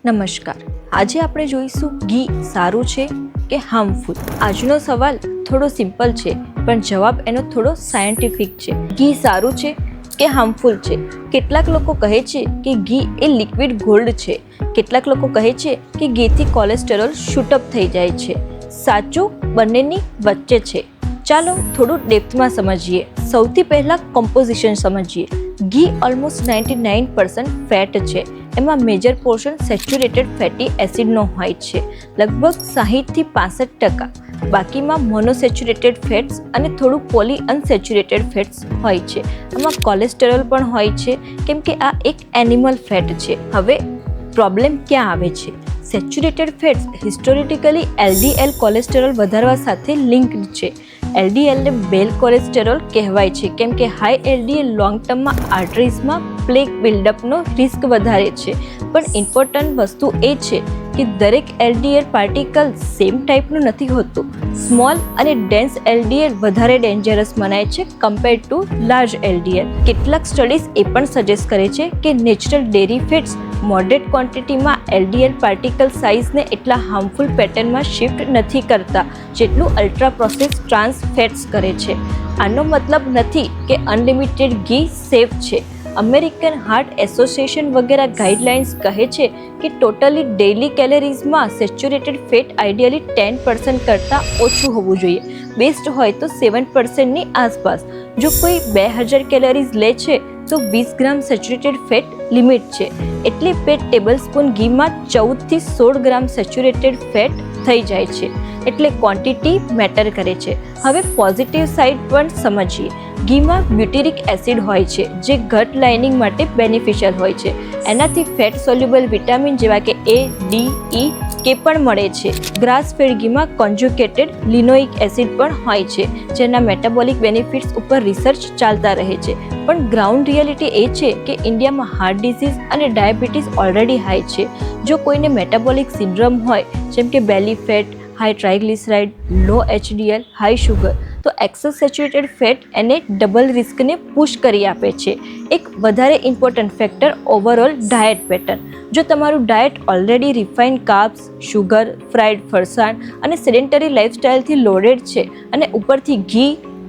નમસ્કાર, આજે આપણે જોઈશું ઘી સારું છે કે હાર્મફુલ. આજનો સવાલ થોડો સિમ્પલ છે પણ જવાબ એનો થોડો સાયન્ટિફિક છે. ઘી સારું છે કે હાર્મફુલ છે? કેટલાક લોકો કહે છે કે ઘી એ લિક્વિડ ગોલ્ડ છે. કેટલાક લોકો કહે છે કે ઘીથી કોલેસ્ટેરોલ શૂટઅપ થઈ જાય છે. સાચું બંનેની વચ્ચે છે. ચાલો થોડું ડેપ્થમાં સમજીએ. સૌથી પહેલાં કોમ્પોઝિશન સમજીએ. ઘી ઓલમોસ્ટ 99% ફેટ છે. એમાં મેજર પોર્શન સેચ્યુરેટેડ ફેટી એસિડનો હોય છે, લગભગ 60થી 65%. બાકીમાં મોનોસેચ્યુરેટેડ ફેટ્સ અને થોડું પોલી અનસેચ્યુરેટેડ ફેટ્સ હોય છે. આમાં કોલેસ્ટેરોલ પણ હોય છે કેમ કે આ એક એનિમલ ફેટ છે. હવે પ્રોબ્લેમ ક્યાં આવે છે? Saturated fats historically LDL cholesterol વધારવા સાથે લિંક્ડ છે. એલડીએલને બેલ કોલેસ્ટેરોલ કહેવાય છે કેમ કે હાઈ એલડીએલ લોંગ ટર્મમાં આર્ટરીઝમાં પ્લેક બિલ્ડઅપનો રિસ્ક વધારે છે. પણ ઇમ્પોર્ટન્ટ વસ્તુ એ છે કે દરેક એલડીએલ પાર્ટિકલ સેમ ટાઈપનું નથી હોતું. સ્મોલ અને ડેન્સ એલડીએલ વધારે ડેન્જરસ મનાય છે કમ્પેર ટુ લાર્જ એલડીએલ. કેટલાક સ્ટડીઝ એ પણ સજેસ્ટ કરે છે કે નેચરલ ડેરી ફેટ્સ મોડરેટ ક્વોન્ટિટીમાં એલડીએલ પાર્ટિકલ સાઇઝને એટલા હાર્મફુલ પેટર્નમાં શિફ્ટ નથી કરતા જેટલું અલ્ટ્રા પ્રોસેસ ટ્રાન્સ ફેટ્સ કરે છે. આનો મતલબ નથી કે અનલિમિટેડ ઘી સેફ છે. અમેરિકન હાર્ટ એસોસિએશન વગેરે ગાઈડલાઇન્સ કહે છે કે ટોટલી ડેઇલી કેલરીઝમાં સેચ્યુરેટેડ ફેટ આઈડિયલી 10% કરતાં ઓછું હોવું જોઈએ. બેસ્ટ હોય તો 7%ની આસપાસ. જો કોઈ 2000 કેલરીઝ લે છે તો 20 ગ્રામ સેચ્યુરેટેડ ફેટ લિમિટ છે. એટલે 2 ટેબલસ્પૂન ઘીમાં 14થી 16 ગ્રામ સેચ્યુરેટેડ ફેટ થઈ જાય છે. એટલે ક્વોન્ટિટી મેટર કરે છે. હવે પોઝિટિવ સાઇડ પણ સમજીએ. ઘીમાં બ્યુટેરિક એસિડ હોય છે જે ગટ લાઇનિંગ માટે બેનિફિશિયલ હોય છે. એનાથી ફેટ સોલ્યુબલ વિટામિન જેવા કે A, D, E, K પણ મળે છે. ગ્રાસ ફેડ ઘીમાં કોન્જ્યુગેટેડ લિનોઇક એસિડ પણ હોય છે જેના મેટાબોલિક બેનિફિટ્સ ઉપર રિસર્ચ ચાલતા રહે છે. પણ ગ્રાઉન્ડ રિયાલિટી એ છે કે ઇન્ડિયામાં હાર્ટ ડિઝીઝ અને ડાયાબિટીસ ઓલરેડી હાઈ છે. જો કોઈને મેટાબોલિક સિન્ડ્રોમ હોય જેમ કે બેલી ફેટ, હાઈ ટ્રાઇગ્લિસરાઇડ, લો HDL, હાઈ શુગર, તો એક્સેસ સેચ્યુરેટેડ ફેટ એને ડબલ રિસ્કને પુશ કરી આપે છે. એક વધારે important factor overall diet pattern. જો તમારું diet already refined carbs, sugar, fried ફરસાણ અને સેડેન્ટરી લાઇફસ્ટાઇલથી લોડેડ છે અને ઉપરથી ઘી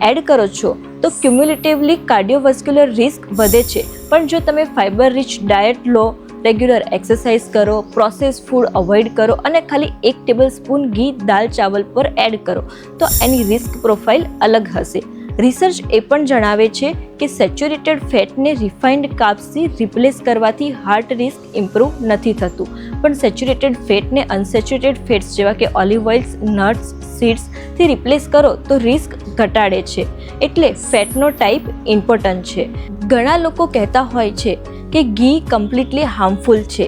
એડ કરો છો તો ક્યુમ્યુલેટિવલી કાર્ડિયોવેસ્ક્યુલર રિસ્ક વધે છે. પણ જો તમે ફાઇબર રિચ ડાયટ લો, રેગ્યુલર એક્સરસાઇઝ કરો, પ્રોસેસ ફૂડ અવોઇડ કરો અને ખાલી 1 ટેબલસ્પૂન ઘી દાલ ચાવલ પર એડ કરો તો એની રિસ્ક પ્રોફાઇલ અલગ હશે. રિસર્ચ એ પણ જણાવે છે કે સેચ્યુરેટેડ ફેટને રિફાઇન્ડ કાર્બ્સથી રિપ્લેસ કરવાથી હાર્ટ રિસ્ક ઇમ્પ્રૂવ નથી થતું. પણ સેચ્યુરેટેડ ફેટને અનસેચ્યુરેટેડ ફેટ્સ જેવા કે ઓલિવ ઓઇલ્સ, નટ્સ, સીડ્સથી રિપ્લેસ કરો તો રિસ્ક ઘટાડે છે. એટલે ફેટનો ટાઈપ ઇમ્પોર્ટન્ટ છે. ઘણા લોકો કહેતા હોય છે કે ઘી કમ્પ્લીટલી હાર્મફુલ છે,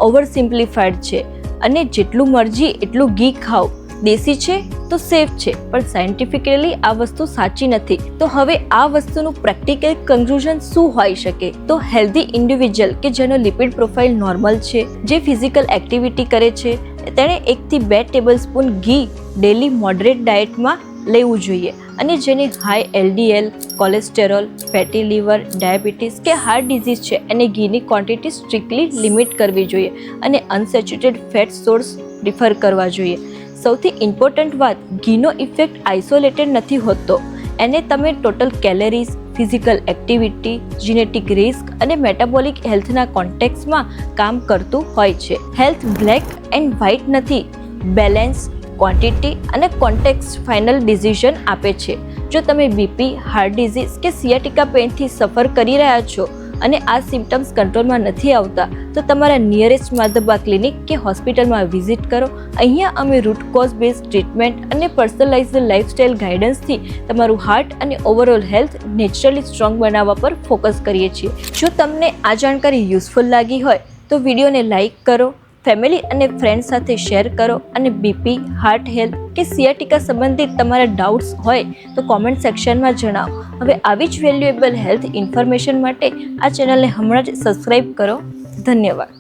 ઓવર સિમ્પ્લિફાઈડ છે અને જેટલું મરજી એટલું ઘી ખાઓ, દેશી છે તો સેફ છે. પણ સાયન્ટિફિકલી આ વસ્તુ સાચી નથી. તો હવે આ વસ્તુનું પ્રેક્ટિકલ કન્ક્લુઝન શું હોઈ શકે? તો હેલ્ધી ઇન્ડિવિજ્યુઅલ કે જેનો લિપિડ પ્રોફાઇલ નોર્મલ છે, જે ફિઝિકલ એક્ટિવિટી કરે છે, તેણે 1થી 2 ટેબલસ્પૂન ઘી ડેલી મોડરેટ ડાયટમાં લેવું જોઈએ. અને જેને high LDL, cholesterol, fatty liver, diabetes કે હાર્ટ ડિઝીઝ છે એને ઘીની ક્વોન્ટિટી સ્ટ્રિક્ટલી લિમિટ કરવી જોઈએ અને અનસેચ્યુરેટેડ ફેટ સોર્સ પ્રિફર કરવા જોઈએ. સૌથી ઇમ્પોર્ટન્ટ વાત, ઘીનો ઇફેક્ટ આઇસોલેટેડ નથી હોતો. એને તમે total calories, physical activity, genetic risk અને મેટાબોલિક હેલ્થના કોન્ટેક્સમાં કામ કરતું હોય છે. હેલ્થ બ્લેક એન્ડ વ્હાઇટ નથી, બેલેન્સ, ક્વોન્ટિટી અને કોન્ટેક્સ્ટ ફાઇનલ ડિસિઝન આપે છે. જો તમે બીપી, હાર્ટ ડિઝીઝ કે સિયાટિકા પેઇનથી સફર કરી રહ્યા છો અને આ સિમ્ટમ્સ કંટ્રોલમાં નથી આવતા તો તમારા નિયરેસ્ટ માધબા ક્લિનિક કે હોસ્પિટલમાં વિઝિટ કરો. અહીંયા અમે રૂટ કોઝ બેઝ ટ્રીટમેન્ટ અને પર્સનલાઇઝ્ડ લાઇફસ્ટાઇલ ગાઈડન્સથી તમારું હાર્ટ અને ઓવરઓલ હેલ્થ નેચરલી સ્ટ્રોંગ બનાવવા પર ફોકસ કરીએ છીએ. જો તમને આ જાણકારી યુઝફુલ લાગી હોય તો વિડીયોને લાઇક કરો, ફેમિલી અને ફ્રેન્ડ સાથે શેર કરો અને બીપી, હાર્ટ હેલ્થ કે સિયાટિકા સંબંધિત તમારા ડાઉટ્સ હોય તો કોમેન્ટ સેક્શનમાં જણાવો. હવે આવી જ વેલ્યુએબલ હેલ્થ ઇન્ફોર્મેશન માટે આ ચેનલને હમણાં જ સબસ્ક્રાઈબ કરો. ધન્યવાદ.